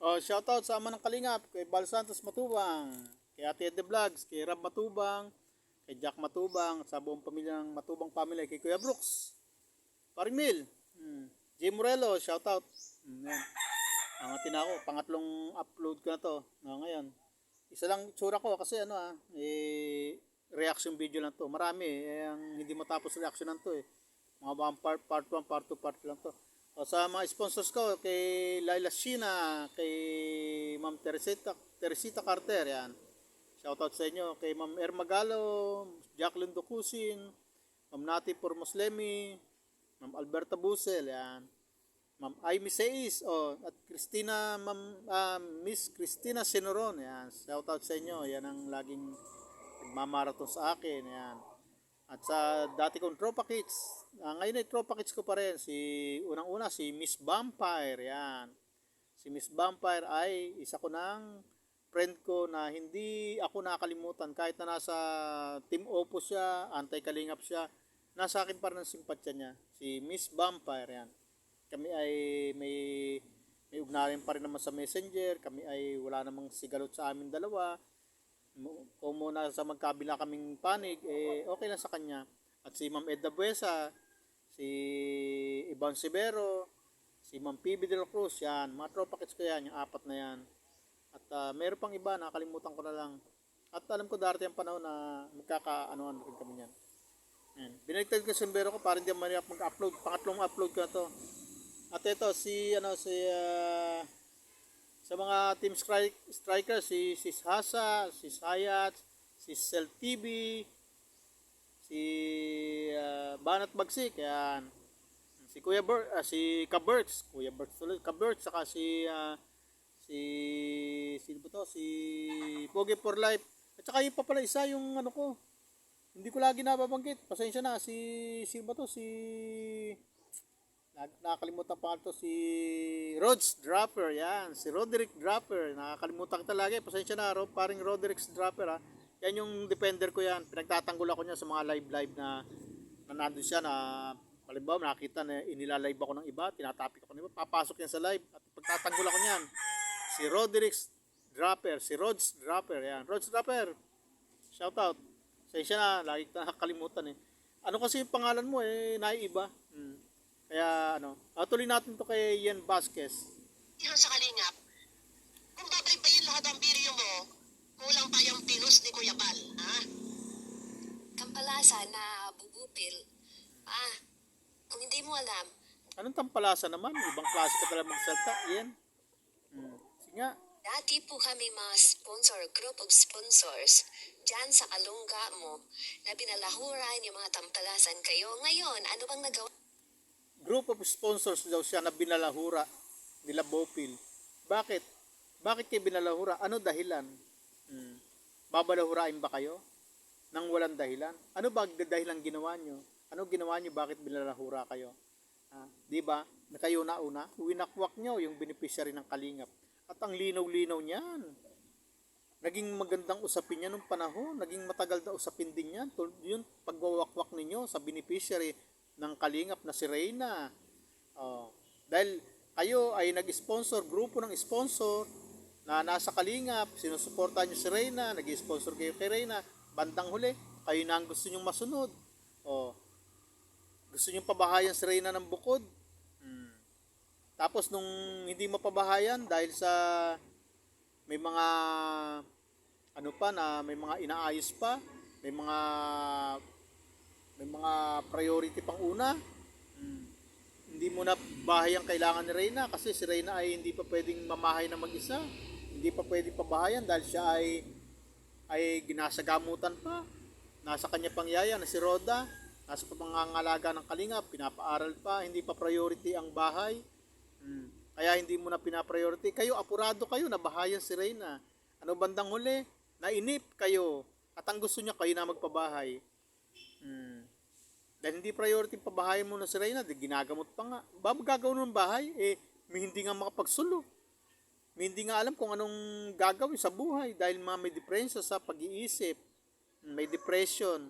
Oh, shoutout sa ama ng Kalingap, kay Bal Santos Matubang, kay Ate Ed Vlogs, kay Rab Matubang, kay Jack Matubang, sa buong pamilya ng Matubang family, kay Kuya Brooks, Paring Mil, Jay Morello, shoutout. Yan. Angatin ako, pangatlong upload ko na to, ngayon. Isa lang tsura ko kasi reaction video lang to. Marami ang hindi matapos reaction lang to Mga part 1, part 2, part 3 lang to. O sa mga sponsors ko, kay Laila Sheena, kay Ma'am Teresita Carter, yan. Shoutout sa inyo. Kay Ma'am Ermagalo, Jacqueline Ducusin, Ma'am Nati Pormoslemi, Ma'am Alberta Busel, yan. Ma'am Amy Seis, at Christina, Miss Christina Senoron, yan. Shoutout sa inyo. Yan ang laging nagmamarathon sa akin, yan. At sa dati kong Tropa Kids, ngayon ay Tropa Kids ko pa rin, unang-una si Miss Vampire, yan. Si Miss Vampire ay isa ko ng friend ko na hindi ako nakalimutan kahit na nasa Team Oppo siya, anti-kalingap siya, nasa akin pa rin ang simpatya niya. Si Miss Vampire, yan. Kami ay may ugnayan pa rin naman sa Messenger, kami ay wala namang sigalot sa amin dalawa. Kung muna sa magkabila kaming panig, okay lang sa kanya. At si Ma'am Edna Buesa, si Ivan Severo, si Ma'am PB de la Cruz, yan. Mga tropa kits ko yan, yung apat na yan. At meron pang iba, nakalimutan ko na lang. At alam ko darating ang panahon na magkakaanoan rin kami yan. Yan. Binaliktad ko yung sombrero ko para hindi maniyak mag-upload. Pangatlong upload ko na to. At ito, sa mga team striker, si Hasa, si Sayat, si Cell TV, si Banat Bagsik, yan. Si Kuya Bert, si Kaberts, saka sino ba to? Si Pogi for Life. At saka yung pa pala isa yung ano ko. Hindi ko lagi nababanggit. Pasensya na, sino ba to? Nakakalimutan pa to, si Rods Dropper, yan. Si Roderick Dropper, nakakalimutan kita lagi. Pasensya na, paring Roderick Dropper, ha. Yan yung defender ko yan. Pinagtatanggol ako niya sa mga live na nandun siya na halimbawa nakita na inilalive ako ng iba, tinatapik ako ng iba, papasok yan sa live at pagtatanggol ako niyan. Si Roderick Dropper, si Rods Dropper, yan. Rods Dropper, shout out. Pasensya na, lagi kita nakakalimutan Ano kasi yung pangalan mo naiiba. Kaya tuloy natin to kay Ian Vasquez. Yan sa Kalingap, kung babaybayin lahat ang video mo, kulang pa yung pinos ni Kuya Bal, ha? Kampalasa na bubupil. Kung hindi mo alam. Anong tampalasa naman? Ibang klase ka talaga magsalta, Ian. Sige nga. Dati po kami mga group of sponsors, dyan sa kalungga mo, na binalahuran yung mga tampalasan kayo. Ngayon, ano bang nagawa? Group of sponsors daw siya na binalahura nila Bopil. Bakit? Bakit kayo binalahura? Ano dahilan? Babalahurain ba kayo? Nang walang dahilan? Ano ba dahilan ginawa nyo? Ano ginawa nyo? Bakit binalahura kayo? Di ba? Na kayo na una, winakwak nyo yung beneficiary ng Kalingap. At ang linaw-linaw niyan. Naging magandang usapin niya nung panahon. Naging matagal na usapin din yan. Yung pagwawakwak ninyo sa beneficiary ng Kalingap na si Reyna. Dahil kayo ay nag-sponsor, grupo ng sponsor na nasa Kalingap, sinusuportahan nyo si Reyna, nag-sponsor kayo kay Reyna, bandang huli, kayo na ang gusto nyong masunod. Gusto nyong pabahayan si Reyna ng bukod. Tapos nung hindi mapabahayan dahil sa may mga may mga inaayos pa, may mga priority pang una. Hindi mo na bahay ang kailangan ni Reyna kasi si Reyna ay hindi pa pwedeng mamahay na mag-isa. Hindi pa pwedeng pabahayan dahil siya ay ginasagamutan pa. Nasa kanya pang yaya na si Roda. Nasa pangangalaga ng Kalingap, pinapaaral pa, hindi pa priority ang bahay. Kaya hindi mo na pinapriority. Kayo, apurado kayo, nabahayan si Reyna. Ano bandang huli? Nainip kayo. At ang gusto niya, kayo na magpabahay. Dahil hindi priority pabahayan mo na si Reyna, ginagamot pa nga. Bago gagawin ng bahay, may hindi nga makapagsulo. May hindi nga alam kung anong gagawin sa buhay dahil may depression sa pag-iisip. May depression.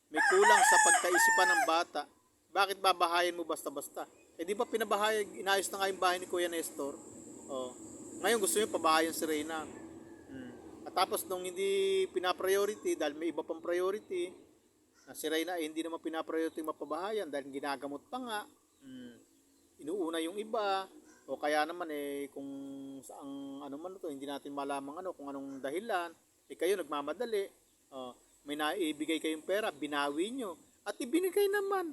May kulang sa pagkaisipan ng bata. Bakit babahayan mo basta-basta? Di ba pinabahay, inayos na nga yung bahay ni Kuya Nestor? Ngayon ngayon gusto niyo pabahayan si Reyna. At tapos nung hindi pina-priority dahil may iba pang priority, na si Reyna hindi naman pina-priority mapabahayan dahil ginagamot pa nga. Inuuna yung iba o kaya naman kung saang ano man ito, hindi natin malamang kung anong dahilan, kayo nagmamadali. May naibigay kayong pera, binawi nyo at ibinigay naman.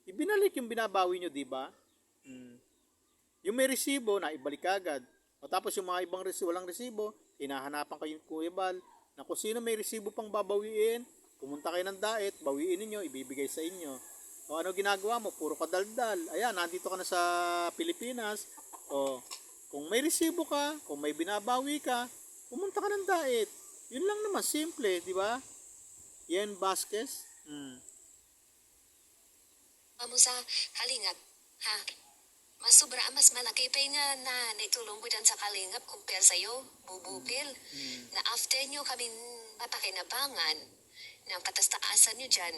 Ibinalik yung binabawi nyo, di ba? Yung may resibo na ibalik agad. O tapos yung mga ibang walang resibo, hinahanapan kayo Kuya Bal na kung sino may resibo pang babawiin, pumunta kayo ng DAET, bawiin ninyo, ibibigay sa inyo. O ano ginagawa mo? Puro kadaldal. Ayan, nandito ka na sa Pilipinas. Kung may resibo ka, kung may binabawi ka, pumunta ka ng DAET. Yun lang naman, simple, di ba? Yan, Vasquez. Amo sa kalingap, ha? Mas malaki pa nga na naitulong mo dyan sa kalingap compare sa'yo, bubupil. Na after nyo kami mapakinabangan ng katastaasan nyo dyan,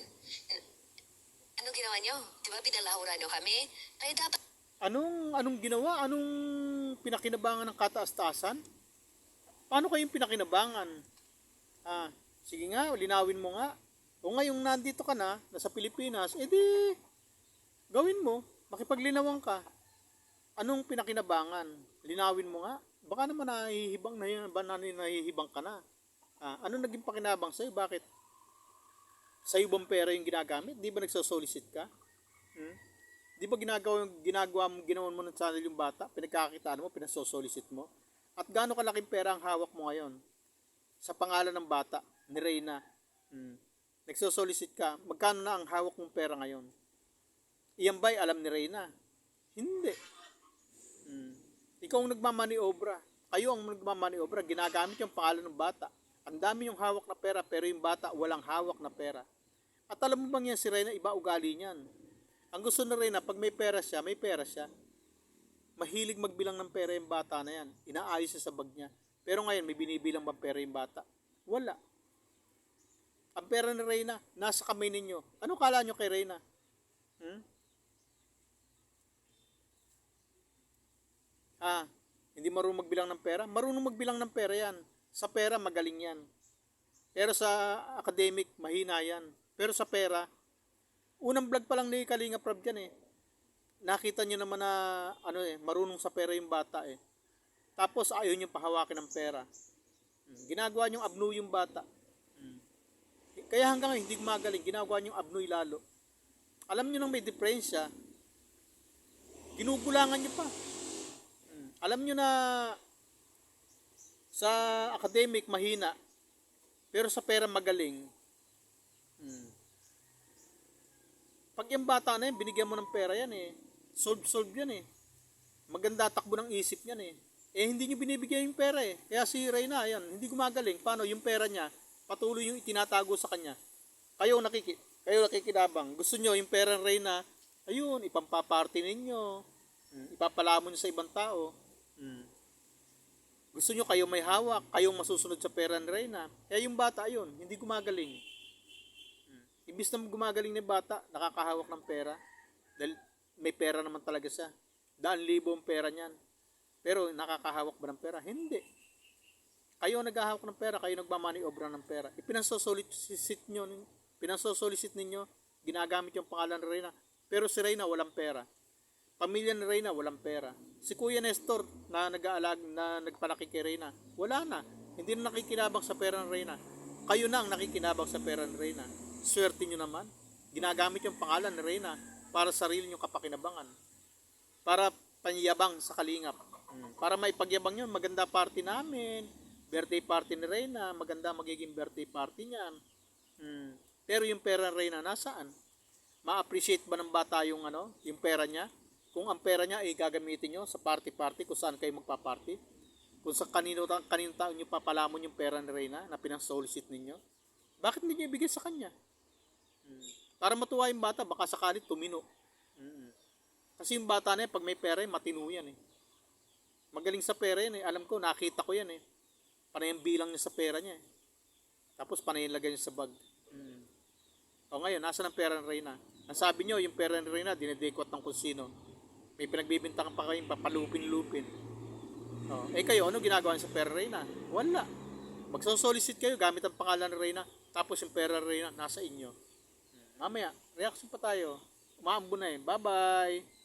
ano ginawa nyo? Di ba pinalahuran nyo kami? Kaya dapat... Anong ginawa? Anong pinakinabangan ng kataas-taasan? Paano kayong pinakinabangan? Sige nga, linawin mo nga. O ngayong nandito ka na, nasa Pilipinas, edi gawin mo, makipaglinawan ka. Anong pinakinabangan? Linawin mo nga. Baka naman nahihibang ka na. Ano naging pakinabang sa'yo? Bakit? Sa'yo bang pera yung ginagamit? Di ba nagsosolicit ka? Di ba ginawa mo ng channel yung bata? Pinagkakitaan mo, pinasosolicit mo? At gaano kalaking pera ang hawak mo ngayon? Sa pangalan ng bata, ni Reyna. Nagsosolicit ka. Magkano na ang hawak mong pera ngayon? Iyan ba'y alam ni Reyna? Hindi. Ikaw ang nagmamaniobra. Kayo ang nagmamaniobra. Ginagamit yung pangalan ng bata. Ang dami yung hawak na pera, pero yung bata walang hawak na pera. At alam mo bang yan si Reyna, iba ugali niyan. Ang gusto ni Reyna, pag may pera siya, may pera siya. Mahilig magbilang ng pera yung bata na yan. Inaayos siya sa bag niya. Pero ngayon, may binibilang bang pera yung bata? Wala. Ang pera ni Reyna, nasa kamay ninyo. Ano kala nyo kay Reyna? Hindi marunong magbilang ng pera? Marunong magbilang ng pera yan. Sa pera, magaling yan. Pero sa academic, mahina yan. Pero sa pera, unang vlog pa lang ni Kalinga Prab dyan Nakita nyo naman na marunong sa pera yung bata Tapos ayaw nyo pahawakin ng pera. Ginagawa nyo abnu yung bata. Kaya hanggang hindi gumagaling, ginagawa nyo abnoy lalo. Alam nyo nang may diferensya, ginugulangan nyo pa. Alam nyo na sa academic mahina, pero sa pera magaling. Pag yung bata na yan, binigyan mo ng pera yan solve yan Maganda takbo ng isip niyan hindi nyo binibigyan yung pera Kaya si Reyna, yan, hindi gumagaling. Paano? Yung pera niya, patuloy yung itinatago sa kanya. Kayo nakikinabang. Gusto nyo yung pera ng Reyna, ayun, ipampaparty ninyo. Ipapalamon nyo sa ibang tao. Gusto nyo kayo may hawak, kayong masusunod sa pera ni Reyna. Kaya yung bata, ayun, hindi gumagaling. Ibis na gumagaling na bata, nakakahawak ng pera. Dahil may pera naman talaga siya. 1,000 ang pera niyan. Pero nakakahawak ba ng pera? Hindi. Kayo naghahawak ng pera, kayo nagmamaniobra ng pera. Pinasosolicit ninyo, ginagamit yung pangalan ni Reyna. Pero si Reyna walang pera. Pamilya ni Reyna walang pera. Si Kuya Nestor na nagpalaki kay Reyna, wala na. Hindi na nakikinabang sa pera ng Reyna. Kayo na ang nakikinabang sa pera ng Reyna. Swerte nyo naman. Ginagamit yung pangalan ni Reyna para sarili nyo kapakinabangan. Para panyabang sa kalingap. Para maipagyabang nyo, maganda party namin. Birthday party ni Reyna, maganda magiging birthday party niyan. Pero yung pera ni Reyna nasaan? Ma-appreciate ba ng bata yung pera niya? Kung ang pera niya ay gagamitin nyo sa party-party kung saan kayo magpa-party. Kung sa kanino taon nyo papalamon yung pera ni Reyna na pinang-solicit ninyo. Bakit hindi nyo ibigay sa kanya? Para matuwa yung bata, baka sakali tumino. Kasi yung bata na yan, pag may pera matino yan Magaling sa pera yan Alam ko, nakita ko yan Panay ang bilang niya sa pera niya Tapos panay yung lagay niya sa bag. O ngayon, nasa ng pera ni Reyna? Ang sabi nyo, yung pera ni Reyna, dinedekot ng kung sino. May pinagbibintangan pa kayong papalupin-lupin. Oh, eh kayo, ano ginagawa niyo sa pera Reyna? Wala. Magsosolicit kayo gamit ang pangalan ng Reyna, tapos yung pera Reyna nasa inyo. Mamaya, reaction pa tayo. Umaambo na eh. Bye-bye.